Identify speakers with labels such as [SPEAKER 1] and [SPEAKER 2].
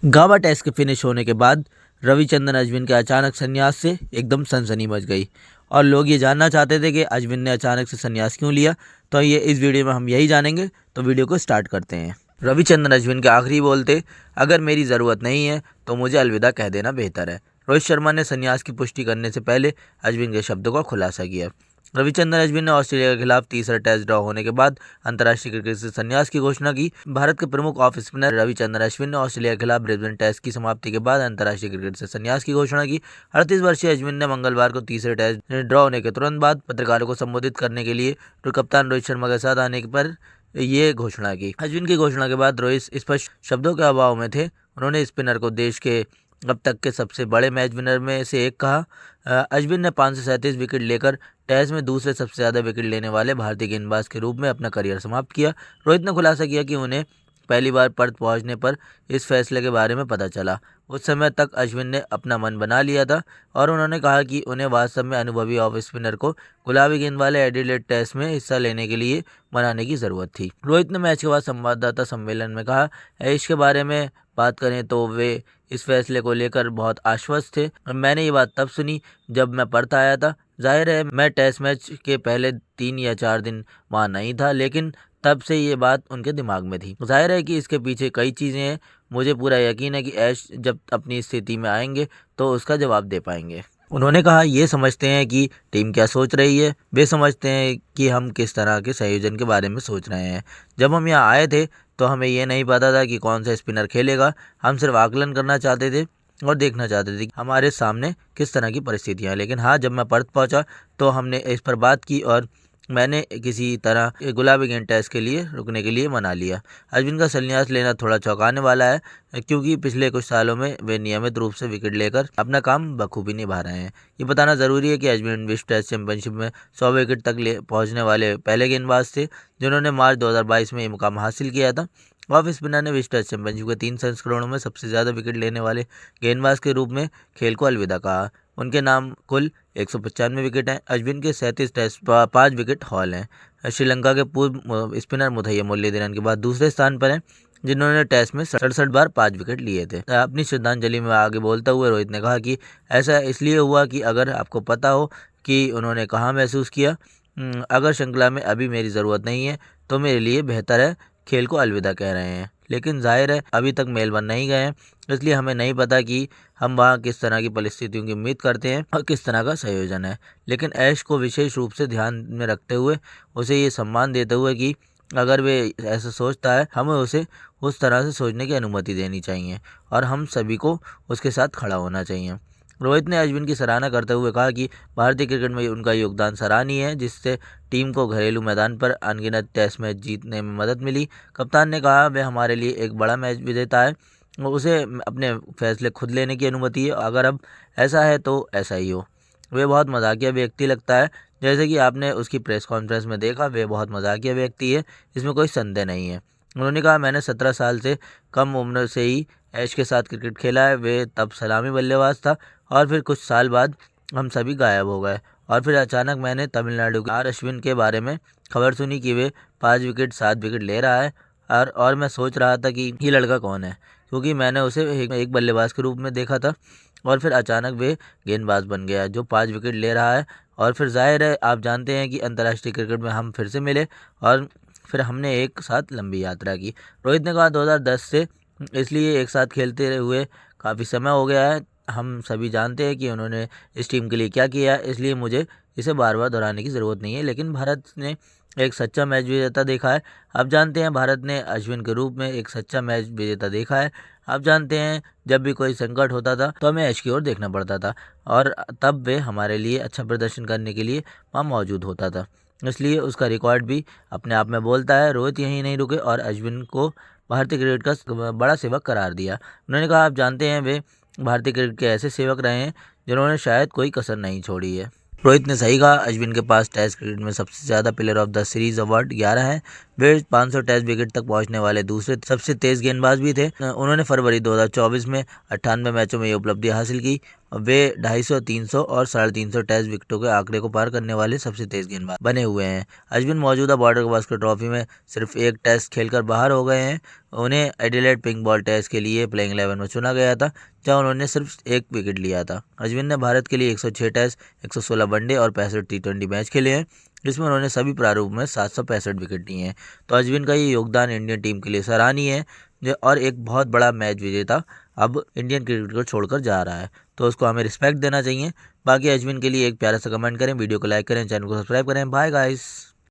[SPEAKER 1] गाबा test के finish होने के बाद रविचंद्रन अश्विन के अचानक संन्यास से एकदम सनसनी मच गई और लोग ये जानना चाहते थे कि अश्विन ने अचानक से संन्यास क्यों लिया। तो ये इस वीडियो में हम यही जानेंगे, तो वीडियो को स्टार्ट करते हैं। रविचंद्रन अश्विन के आखिरी बोल थे, अगर मेरी ज़रूरत नहीं है तो मुझे अलविदा कह देना बेहतर है। रोहित शर्मा ने संन्यास की पुष्टि करने से पहले अश्विन के शब्दों का खुलासा किया। रविचंद्रन अश्विन ने ऑस्ट्रेलिया के खिलाफ तीसरा टेस्ट ड्रॉ होने के बाद अंतर्राष्ट्रीय क्रिकेट से संन्यास की घोषणा की। भारत के प्रमुख ऑफ स्पिनर रविचंद्रन अश्विन ने ऑस्ट्रेलिया के खिलाफ ब्रिस्बेन टेस्ट की समाप्ति के बाद अंतर्राष्ट्रीय क्रिकेट से संन्यास की घोषणा की। 38 वर्षीय अश्विन ने मंगलवार को तीसरे टेस्ट ड्रॉ होने के तुरंत बाद पत्रकारों को संबोधित करने के लिए कप्तान रोहित शर्मा के साथ आने पर ये घोषणा की। अश्विन की घोषणा के बाद रोहित स्पष्ट शब्दों के अभाव में थे। उन्होंने स्पिनर को देश के अब तक के सबसे बड़े मैच विनर में से एक कहा। अश्विन ने 537 विकेट लेकर टेस्ट में दूसरे सबसे ज़्यादा विकेट लेने वाले भारतीय गेंदबाज के रूप में अपना करियर समाप्त किया। रोहित ने खुलासा किया कि उन्हें पहली बार पर्थ पहुंचने पर इस फैसले के बारे में पता चला। उस समय तक अश्विन ने अपना मन बना लिया था और उन्होंने कहा कि उन्हें वास्तव में अनुभवी ऑफ स्पिनर को गुलाबी गेंद वाले एडिलेड टेस्ट में हिस्सा लेने के लिए मनाने की ज़रूरत थी। रोहित ने मैच के बाद संवाददाता सम्मेलन में कहा, ऐश के बारे में बात करें तो वे इस फैसले को लेकर बहुत आश्वस्त थे। मैंने ये बात तब सुनी जब मैं पर्थ आया था। जाहिर है मैं टेस्ट मैच के पहले 3 या 4 दिन वहाँ नहीं था, लेकिन तब से ये बात उनके दिमाग में थी। जाहिर है कि इसके पीछे कई चीज़ें हैं। मुझे पूरा यकीन है कि ऐश जब अपनी स्थिति में आएंगे तो उसका जवाब दे पाएंगे। उन्होंने कहा, ये समझते हैं कि टीम क्या सोच रही है, वे समझते हैं कि हम किस तरह के संयोजन के बारे में सोच रहे हैं। जब हम यहाँ आए थे तो हमें ये नहीं पता था कि कौन सा स्पिनर खेलेगा। हम सिर्फ आकलन करना चाहते थे और देखना चाहते थे कि हमारे सामने किस तरह की परिस्थितियाँ हैं। लेकिन हाँ, जब मैं पर्थ पहुँचा तो हमने इस पर बात की और मैंने किसी तरह गुलाबी गेंद टेस्ट के लिए रुकने के लिए मना लिया। अश्विन का संन्यास लेना थोड़ा चौंकाने वाला है, क्योंकि पिछले कुछ सालों में वे नियमित रूप से विकेट लेकर अपना काम बखूबी निभा रहे हैं। ये बताना ज़रूरी है कि अश्विन विश्व टेस्ट चैंपियनशिप में 100 विकेट तक पहुंचने वाले पहले गेंदबाज थे जिन्होंने मार्च 2022 में ये मुकाम हासिल किया था। ऑफ स्पिनर ने विश्व टेस्ट चैंपियनशिप के 3 संस्करणों में सबसे ज़्यादा विकेट लेने वाले गेंदबाज के रूप में खेल को अलविदा कहा। उनके नाम कुल 195 विकेट हैं। अश्विन के 37 टेस्ट 5 विकेट हॉल हैं। श्रीलंका के पूर्व स्पिनर मुथैया मुरलीधरन के बाद दूसरे स्थान पर हैं, जिन्होंने टेस्ट में 67 बार 5 विकेट लिए थे। अपनी श्रद्धांजलि में आगे बोलते हुए रोहित ने कहा कि ऐसा इसलिए हुआ कि अगर आपको पता हो कि उन्होंने कहाँ महसूस किया, अगर श्रृंखला में अभी मेरी ज़रूरत नहीं है तो मेरे लिए बेहतर है, खेल को अलविदा कह रहे हैं। लेकिन जाहिर है अभी तक मेलबर्न नहीं गए हैं, इसलिए हमें नहीं पता कि हम वहाँ किस तरह की परिस्थितियों की उम्मीद करते हैं और किस तरह का संयोजन है। लेकिन ऐश को विशेष रूप से ध्यान में रखते हुए, उसे ये सम्मान देते हुए कि अगर वे ऐसा सोचता है, हमें उसे उस तरह से सोचने की अनुमति देनी चाहिए और हम सभी को उसके साथ खड़ा होना चाहिए। रोहित ने अश्विन की सराहना करते हुए कहा कि भारतीय क्रिकेट में उनका योगदान सराहनीय है, जिससे टीम को घरेलू मैदान पर अनगिनत टेस्ट मैच जीतने में मदद मिली। कप्तान ने कहा, वह हमारे लिए एक बड़ा मैच विजेता है, उसे अपने फैसले खुद लेने की अनुमति है। अगर अब ऐसा है तो ऐसा ही हो। वे बहुत मजाकिया व्यक्ति लगता है, जैसे कि आपने उसकी प्रेस कॉन्फ्रेंस में देखा। वे बहुत मजाकिया व्यक्ति है, इसमें कोई संदेह नहीं है। उन्होंने कहा, मैंने 17 साल से कम उम्र से ही ऐश के साथ क्रिकेट खेला है। वे तब सलामी बल्लेबाज था और फिर कुछ साल बाद हम सभी गायब हो गए और फिर अचानक मैंने तमिलनाडु के अश्विन के बारे में खबर सुनी कि वे 5 विकेट 7 विकेट ले रहा है और मैं सोच रहा था कि ये लड़का कौन है, क्योंकि मैंने उसे एक बल्लेबाज के रूप में देखा था और फिर अचानक वे गेंदबाज बन गया जो 5 विकेट ले रहा है। और फिर जाहिर है आप जानते हैं कि अंतर्राष्ट्रीय क्रिकेट में हम फिर से मिले और फिर हमने एक साथ लंबी यात्रा की। रोहित ने कहा, 2010 से इसलिए एक साथ खेलते हुए काफ़ी समय हो गया है। हम सभी जानते हैं कि उन्होंने इस टीम के लिए क्या किया है, इसलिए मुझे इसे बार बार दोहराने की ज़रूरत नहीं है। लेकिन भारत ने एक सच्चा मैच विजेता देखा है। आप जानते हैं भारत ने अश्विन के रूप में एक सच्चा मैच विजेता देखा है। आप जानते हैं जब भी कोई संकट होता था तो हमें ऐश की ओर देखना पड़ता था और तब वे हमारे लिए अच्छा प्रदर्शन करने के लिए वहाँ मौजूद होता था, इसलिए उसका रिकॉर्ड भी अपने आप में बोलता है। रोहित यहीं नहीं रुके और अश्विन को भारतीय क्रिकेट का बड़ा सेवक करार दिया। उन्होंने कहा, आप जानते हैं वे भारतीय क्रिकेट के ऐसे सेवक रहे हैं जिन्होंने शायद कोई कसर नहीं छोड़ी है। रोहित ने सही कहा, अश्विन के पास टेस्ट क्रिकेट में सबसे ज़्यादा player of the series award 11 है। वे 500 टेस्ट विकेट तक पहुंचने वाले दूसरे सबसे तेज गेंदबाज भी थे। उन्होंने फरवरी 2024 में 98 मैचों में ये उपलब्धि हासिल की वे 250, 300 और 350 टेस्ट विकेटों के आंकड़े को पार करने वाले सबसे तेज गेंदबाज बने हुए हैं। अश्विन मौजूदा बॉर्डर गावस्कर ट्रॉफी में सिर्फ एक टेस्ट खेलकर बाहर हो गए हैं। उन्हें एडिलेड पिंक बॉल टेस्ट के लिए प्लेइंग 11 में चुना गया था, जहां उन्होंने सिर्फ एक विकेट लिया था। अश्विन ने भारत के लिए 106 टेस्ट, 116 वनडे और 65 टी20 मैच खेले हैं, जिसमें उन्होंने सभी प्रारूप में 765 विकेट लिए हैं। तो अश्विन का ये योगदान इंडियन टीम के लिए सराहनीय है और एक बहुत बड़ा मैच विजेता अब इंडियन क्रिकेट को छोड़कर जा रहा है, तो उसको हमें रिस्पेक्ट देना चाहिए। बाकी अश्विन के लिए एक प्यारा सा कमेंट करें, वीडियो को लाइक करें, चैनल को सब्सक्राइब करें। Bye guys.